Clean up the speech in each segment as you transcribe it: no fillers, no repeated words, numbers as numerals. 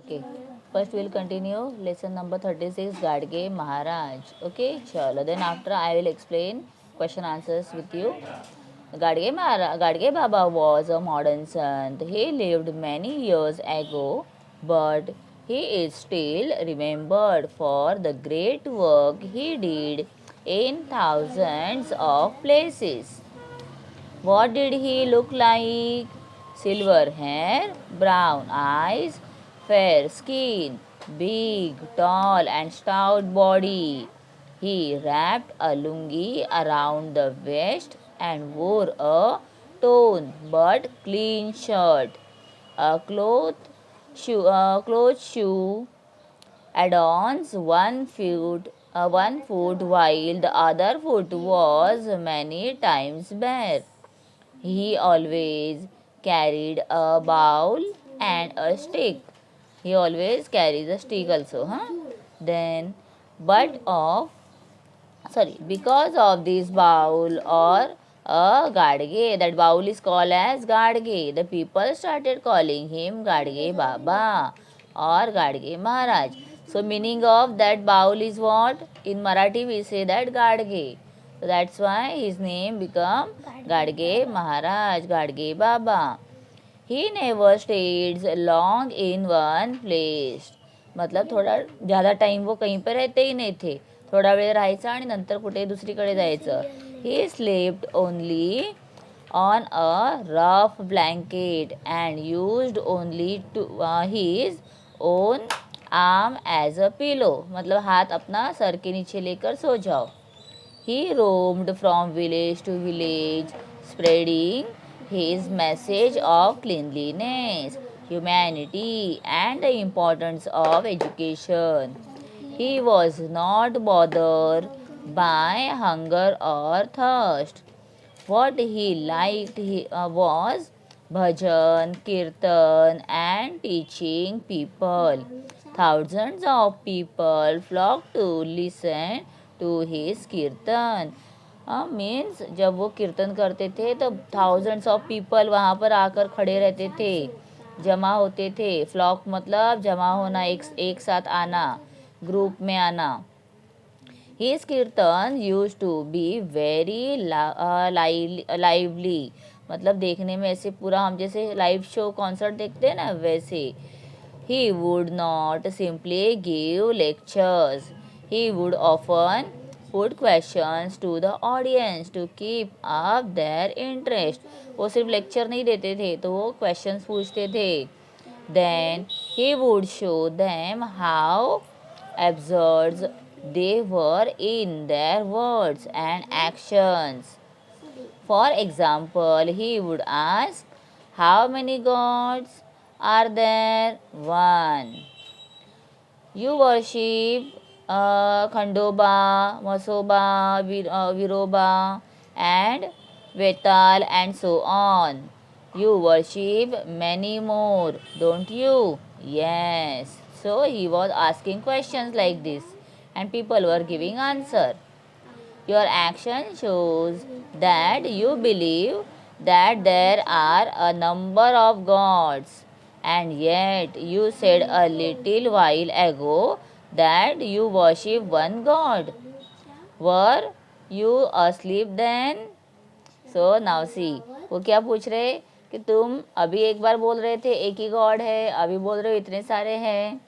Okay, first we'll continue lesson number 36, Gadge Maharaj. Okay, chalo. Then after I will explain question answers with you. Gadge Maharaj, Gadge Baba was a modern saint. He lived many years ago, but he is still remembered for the great work he did in thousands of places. What did he look like? Silver hair, brown eyes, fair skin, big, tall, and stout body. He wrapped a lungi around the waist and wore a torn but clean shirt. A cloth shoe adorns one foot while the other foot was many times bare. He always carried a bowl and a stick. He always carries a stick also, huh? Then, but of because of this bowl or a Gadge, that bowl is called as Gadge. The people started calling him Gadge Baba or Gadge Maharaj. So meaning of that bowl is what? In Marathi we say that Gadge. So that's why his name become Gadge Maharaj, Gadge Baba. He never stayed long in one place. मतलब थोडा ज़्यादा time वो कहीं पर रहते ही नाही थे. थोडा वेळ राहायचा आणि नंतर कुठे दुसरीकडे जायचं. ही slapped only on a rough blanket and used only to his own arm as a pillow. मतलब हाथ अपना सर के नीचे लेकर सो जाओ. He roamed from village to village, spreading his message of cleanliness, humanity, and the importance of education. He was not bothered by hunger or thirst. What he liked was bhajan, kirtan, and teaching people. Thousands of people flocked to listen to his kirtan. Means जब वो कीर्तन करते थे तो thousands of people वहाँ पर आकर खड़े रहते थे, जमा होते थे. फ्लॉक मतलब जमा होना, एक साथ आना, ग्रुप में आना. His kirtan used to be very lively. मतलब देखने में ऐसे पूरा हम जैसे लाइव शो कॉन्सर्ट देखते हैं ना वैसे. He would not simply give lectures. He would often put questions to the audience to keep up their interest. वो सिर्फ लेक्चर नहीं देते थे तो वो क्वेश्चंस पूछते थे. Then he would show them how absurd they were in their words and actions. For example, he would ask, how many gods are there? One. You worship Khandoba, Masoba, Viroba, and Vetal, and so on. You worship many more, don't you? Yes. So he was asking questions like this, and people were giving answer. Your action shows that you believe that there are a number of gods, and yet you said a little while ago that you worship one god. Were you asleep then? So now see, वो क्या पूछ रहे कि तुम अभी एक बार बोल रहे थे एक ही गॉड है, अभी बोल रहे हो इतने सारे हैं.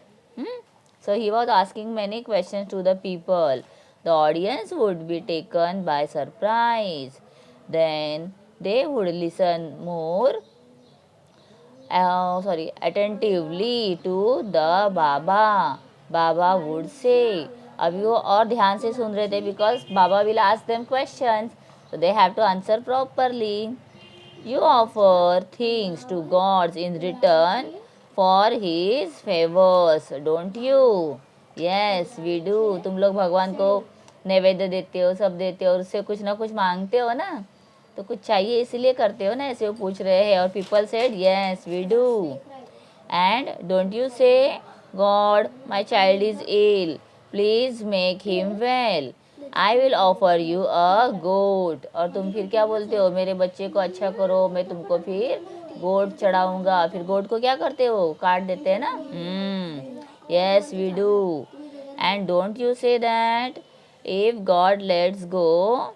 So he was asking many questions to the people. The audience would be taken by surprise. Then they would listen more attentively to the Baba. Baba would say. अभी वो और ध्यान से सुन रहे थे because Baba will ask them questions. So they have to answer properly. You offer things to gods in return for his favors, don't you? Yes, we do. तुम लोग भगवान को नैवेद्य देते हो, सब देते हो और उससे कुछ ना कुछ मांगते हो ना, तो कुछ चाहिए इसीलिए करते हो ना, ऐसे वो पूछ रहे हैं. और people said yes we do. And don't you say, God, my child is ill, please make him well. I will offer you a goat. और तुम फिर क्या बोलते हो, मेरे बच्चे को अच्छा करो, मैं तुमको फिर गोट चढ़ाऊंगा, फिर गोट को क्या करते हो, काट देते हैं ना। Yes we do. And don't you say that if God lets go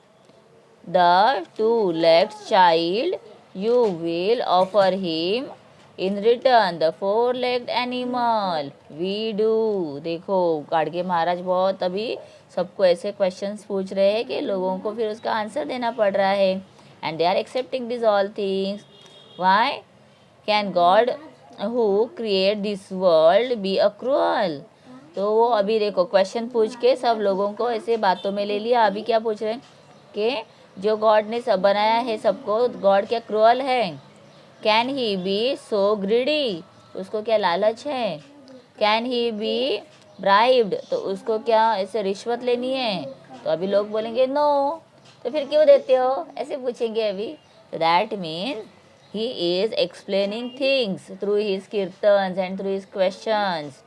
the two-legged child, you will offer him in return the four-legged animal. We do। देखो गाड़गे महाराज बहुत अभी सबको ऐसे क्वेश्चंस पूछ रहे हैं कि लोगों को फिर उसका आंसर देना पड़ रहा है। And they are accepting this all things. Why can God who create this world be a cruel. तो वो अभी देखो क्वेश्चन पूछ के सब लोगों को ऐसे बातों में ले लिया। अभी क्या पूछ रहे हैं कि जो गॉड ने सब बनाया है सबको, गॉड क्या क्रूअल है। Can he be so greedy, उसको क्या लालच है। कैन ही बी ब्राइब्ड, तो उसको क्या ऐसे रिश्वत लेनी है। तो अभी लोग बोलेंगे नो, तो फिर क्यों देते हो, ऐसे पूछेंगे अभी। तो that means he is explaining things through his kirtans and through his questions.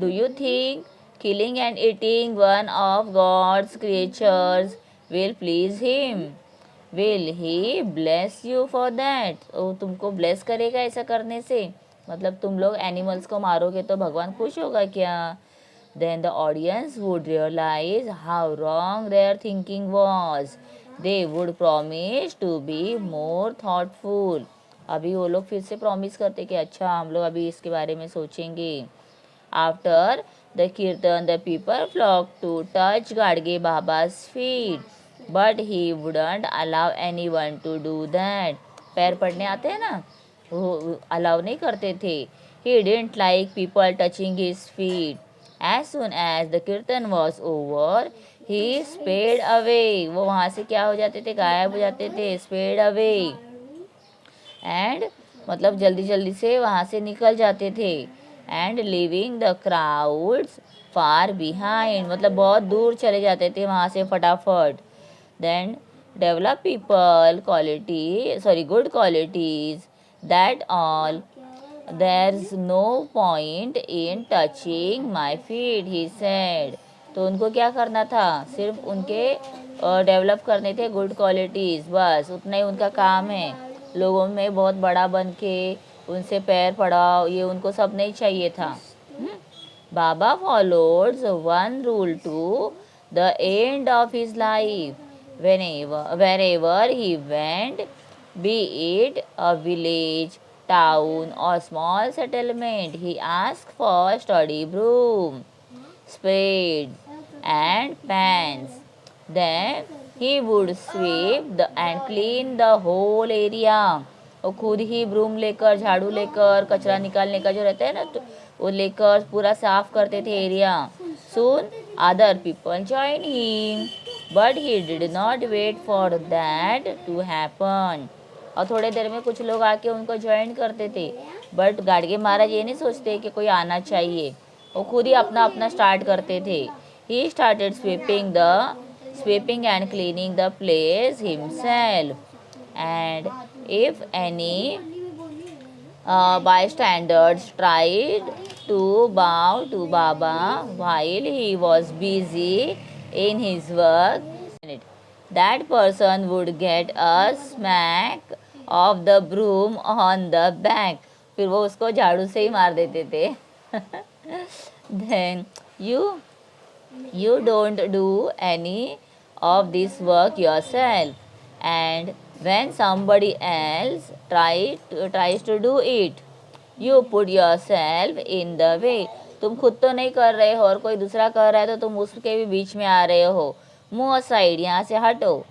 Do you think killing and eating one of God's creatures will please him? Will he bless you for that? वो तुमको bless करेगा ऐसा करने से, मतलब तुम लोग animals को मारोगे तो भगवान खुश होगा क्या। Then the audience would realize how wrong their thinking was. They would promise to be more thoughtful. अभी वो लोग फिर से प्रॉमिस करते कि अच्छा हम लोग अभी इसके बारे में सोचेंगे। After the kirtan, the people flocked to touch Gadge Baba's feet, but he wouldn't allow anyone to do that. पैर पड़ने आते हैं ना, वो अलाउ नहीं करते थे। He didn't like people touching his feet. As soon as the kirtan was over, he sped away. वो वहाँ से क्या हो जाते थे, गायब हो जाते थे, sped away. एंड मतलब जल्दी जल्दी से वहाँ से निकल जाते थे। And leaving the crowds far behind, मतलब बहुत दूर चले जाते थे वहाँ से फटाफट। Then develop people good qualities that all there is no point in touching my feet he said. तो उनको क्या करना था, सिर्फ उनके डेवलप करने थे गुड क्वालिटीज़, बस उतना ही उनका काम है। लोगों में बहुत बड़ा बन के उनसे पैर पड़ाओ, ये उनको सब नहीं चाहिए था। Baba followed one rule to the end of his life. wherever he went, be it a village, town or small settlement, he asked for study broom, spades and pans. Then he would sweep and clean the whole area. वो खुद ही broom लेकर, झाड़ू लेकर, कचरा निकालने का जो रहता है ना, तो वो लेकर पूरा साफ करते थे area. Soon other people joined him, but he did not wait for that to happen. और थोड़े देर में कुछ लोग आके उनको ज्वाइन करते थे, बट गाड़गे महाराज ये नहीं सोचते कि कोई आना चाहिए, वो खुद ही अपना अपना स्टार्ट करते थे। He started sweeping and cleaning the place himself. And if any bystanders tried to bow to Baba while he was busy in his work, that person would get a smack of the broom on the back. फिर वो उसको झाड़ू से ही मार देते थे। Then you don't do any of this work yourself, and when somebody else tries to do it, you put yourself in the way. तुम खुद तो नहीं कर रहे हो और कोई दूसरा कर रहा है तो तुम उसके भी बीच में आ रहे हो। मूव असाइड, यहाँ से हटो।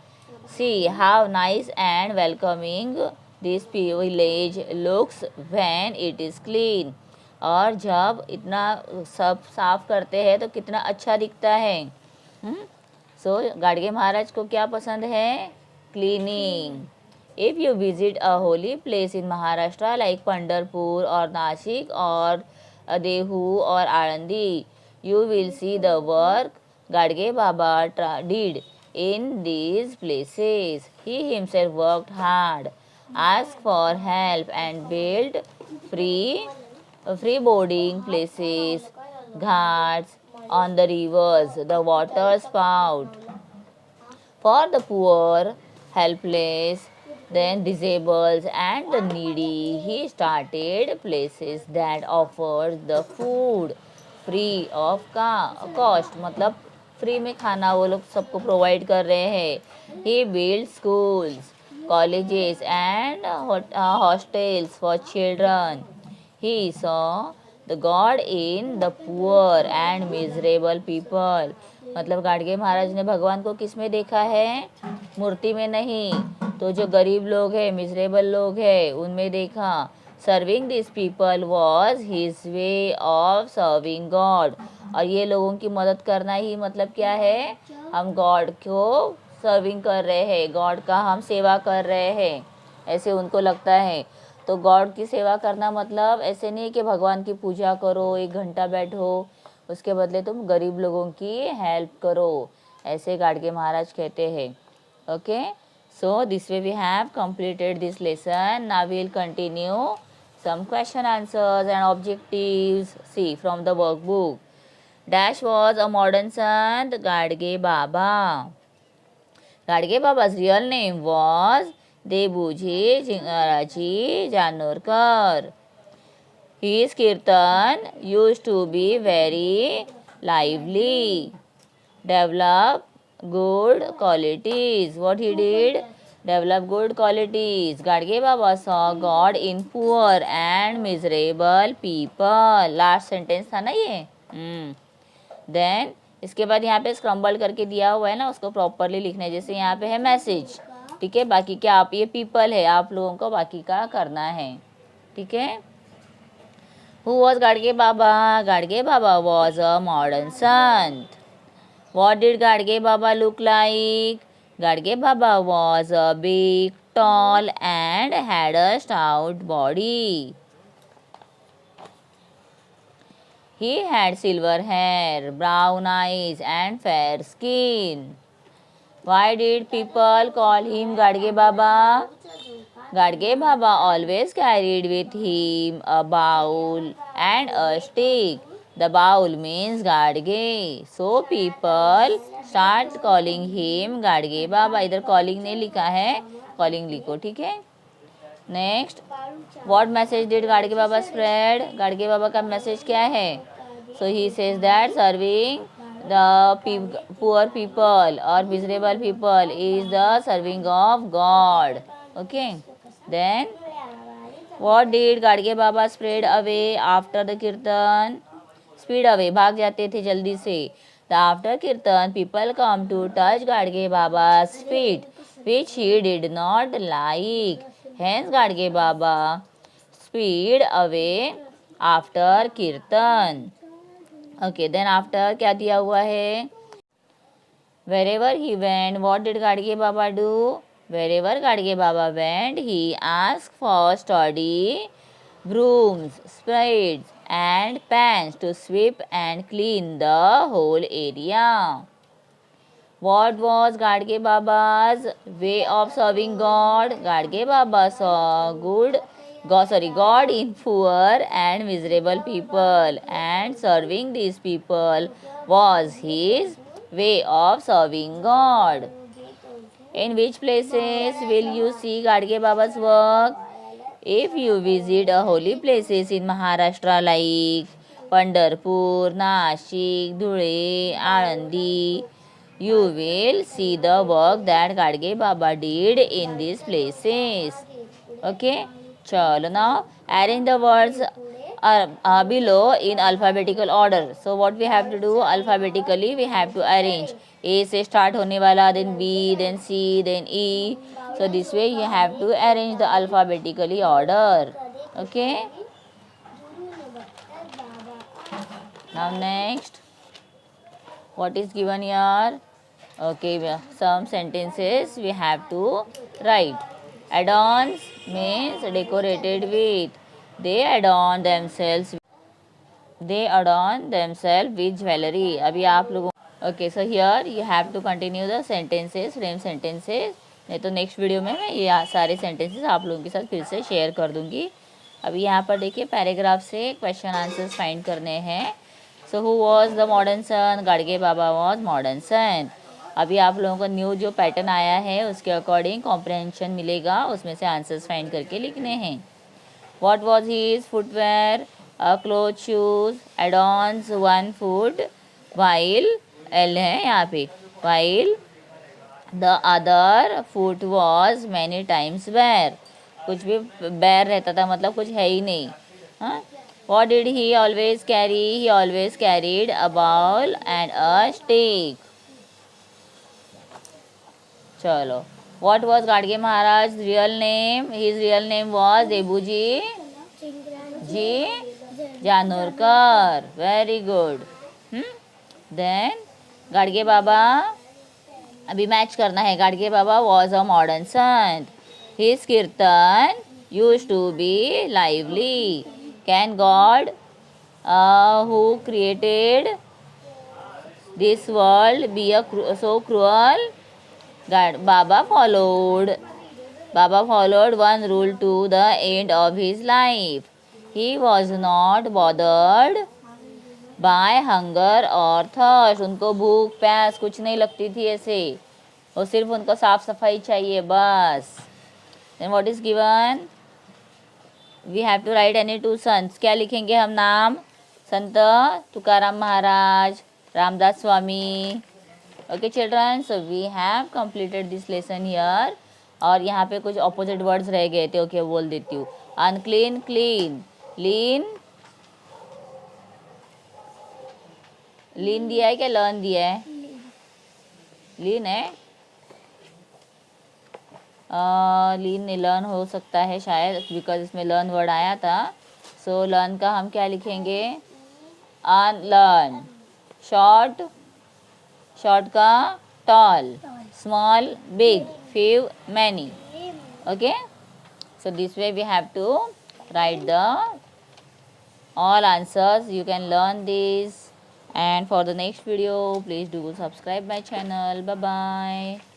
See how nice and welcoming this village looks when it is clean. और जब इतना सब साफ करते हैं तो कितना अच्छा दिखता है। सो गाड़गे महाराज को क्या पसंद है, cleaning. If you visit a holy place in Maharashtra like Pandharpur और नासिक और देहू और Alandi, you will see the work Gadge Baba did in these places. He himself worked hard, asked for help and built free boarding places, ghats on the rivers, the water spout for the poor, helpless, then disabled and the needy. He started places that offered the food free of cost, मतलब free में खाना वो लोग सबको provide कर रहे हैं. He built schools, colleges and hostels for children. He saw the God in the poor and miserable people. मतलब गाडगे महाराज ने भगवान को किस में देखा है? मूर्ति में नहीं, तो जो गरीब लोग हैं, मिजरेबल लोग हैं, उनमें देखा. Serving this people was his way of serving God. और ये लोगों की मदद करना ही मतलब क्या है? हम गॉड को सर्विंग कर रहे हैं, गॉड का हम सेवा कर रहे हैं, ऐसे उनको लगता है. तो गॉड की सेवा करना मतलब ऐसे नहीं कि भगवान की पूजा करो, 1 घंटा बैठो, उसके बदले तुम गरीब लोगों की हेल्प करो, ऐसे गाडगे महाराज कहते हैं. Okay, so this way we have completed this lesson. Now we will continue some question answers and objectives. See from the workbook. Dash was a modern Sant Gadge Baba. Gadge Baba's real name was Debuji Jingaraji Janurkar. His kirtan used to be very lively. Develop good qualities. What he did? Develop good qualities. Gadge Baba saw God in poor and miserable people. Last sentence था ना ये. Then इसके बाद यहाँ पे scramble करके दिया हुआ है ना, उसको प्रॉपरली लिखना है. जैसे यहाँ पे है मैसेज, ठीक है. बाकी क्या आप ये पीपल है, आप लोगों को बाकी का करना है, ठीक है. Who was Gadge Baba? Gadge Baba was a modern sant. What did Gadge Baba look like? Gadge Baba was a big, tall and had a stout body. He had silver hair, brown eyes and fair skin. Why did people call him Gadge Baba? Gadge Baba always carried with him a bowl and a stick. The bowl means Gadge. So people start calling him Gadge Baba. इधर calling नहीं लिखा है, calling लिखो, ठीक है. Next, what message did Gadge Baba spread? Gadge Baba का message क्या है? So he says that serving the poor people और miserable people is the serving of God. Okay, then what did Gadge Baba spread away after the kirtan? Speed away, भाग जाते थे जल्दी से. The after kirtan people come to touch Gadge Baba's feet, which he did not like. Hence Gadge Baba speed away after kirtan. Okay, then after क्या दिया हुआ है? Wherever he went, what did Gadge Baba do? Wherever Gadge Baba went, he asked for sturdy brooms, spades and pans to sweep and clean the whole area. What was Gadge Baba's way of serving God? Gadge Baba saw God in poor and miserable people, and serving these people was his way of serving God. In which places will you see Gadge Baba's work? If you visit a holy places in Maharashtra like Pandharpur, Nashik, Dhule, Alandi, you will see the work that Gadge Baba did in these places. Okay, chalo, now arrange the words below in alphabetical order. So what we have to do, alphabetically we have to arrange. A से start होने वाला, then B, then C, then E. So this way you have to arrange the alphabetically order. Okay, now next, what is given here? Okay, some sentences we have to write. Adorns means decorated with. They adorn themselves with jewelry. अभी आप लोगों, okay, so here you have to continue the sentences, frame sentences. नहीं तो next video में मैं ये सारे sentences आप लोगों के साथ फिर से शेयर कर दूंगी. अभी यहाँ पर देखिए पैराग्राफ से क्वेश्चन आंसर्स फाइंड करने हैं. So who was the modern son? Gadge Baba was modern son. अभी आप लोगों को न्यू जो पैटर्न आया है उसके अकॉर्डिंग कॉम्प्रहेंशन मिलेगा, उसमें से आंसर्स फाइंड करके लिखने हैं. What was his footwear? Clothes, shoes, add-ons, one food, while L है यहाँ पे, while the other foot was many times bare. कुछ भी bare रहता था मतलब कुछ है ही नहीं. हाँ. What did he always carry? He always carried a ball and a stick. चलो. What was Gadge Maharaj real name? His real name was Debuji ji Janorkar. Very good. Then Gadge Baba, अभी मैच करना है. Gadge Baba was a modern sant. His kirtan use to be lively. Can God who created this world be so cruel? Baba followed one rule to the end of his life. He was not bothered by hunger or thirst. उनको भूख प्यास कुछ नहीं लगती थी ऐसे, और सिर्फ उनको साफ सफाई चाहिए बस. Then what is given? We have to write any two sons. क्या लिखेंगे हम नाम? Sant Tukaram Maharaj, Ramdas Swami. Okay children, so we have completed this lesson here. और यहाँ पे कुछ ऑपोजिट वर्ड्स रह गए थे. ओके बोल देती हूँ. Unclean, clean. लीन, लीन दिया है क्या लर्न दिया है? लीन है. लीन नहीं लर्न हो सकता है शायद, बिकॉज इसमें लर्न वर्ड आया था. सो लर्न का हम क्या लिखेंगे? अनलर्न. शॉर्ट, शॉर्ट का tall. Small, big. Few, many. Okay, so this way we have to write the all answers. You can learn this, and for the next video please do subscribe my channel. Bye bye.